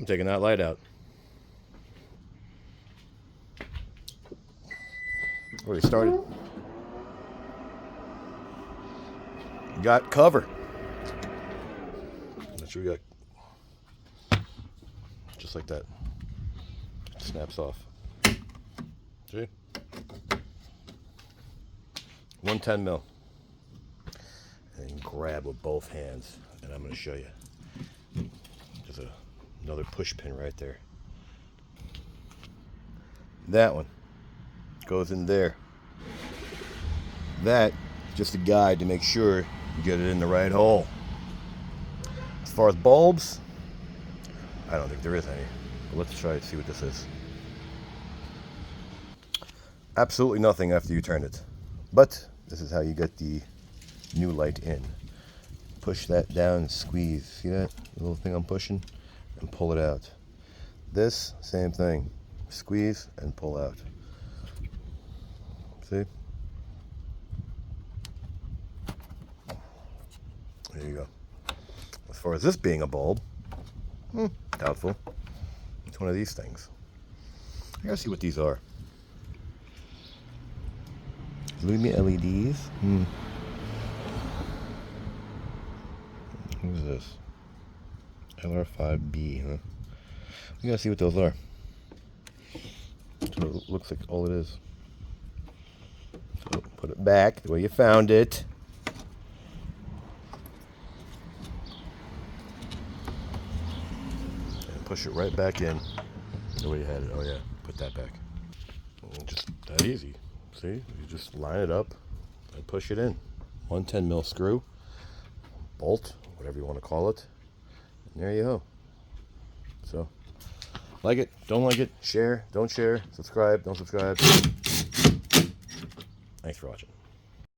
I'm taking that light out. Already started. Got cover. Make sure we got just like that. Snaps off. See? 110 mil. And grab with both hands. And I'm going to show you. There's another push pin right there. That one goes in there. That just a guide to make sure you get it in the right hole. As far as bulbs, I don't think there is any. But let's try to see what this is. Absolutely nothing after you turn it. But this is how you get the new light in. Push that down and squeeze. See that little thing I'm pushing? And pull it out. This, same thing. Squeeze and pull out. See? There you go. As far as this being a bulb, doubtful. It's one of these things. I gotta see what these are. Look at me, LEDs. What is this? LR5B, huh? We gotta see what those are. That's what it looks like all it is. So put it back the way you found it. And push it right back in the way you had it. Oh yeah, put that back. And just that easy. See? You just line it up and push it in. 110 mil screw, bolt, whatever you want to call it. And there you go. So, like it, don't like it, share, don't share, subscribe, don't subscribe. Thanks for watching.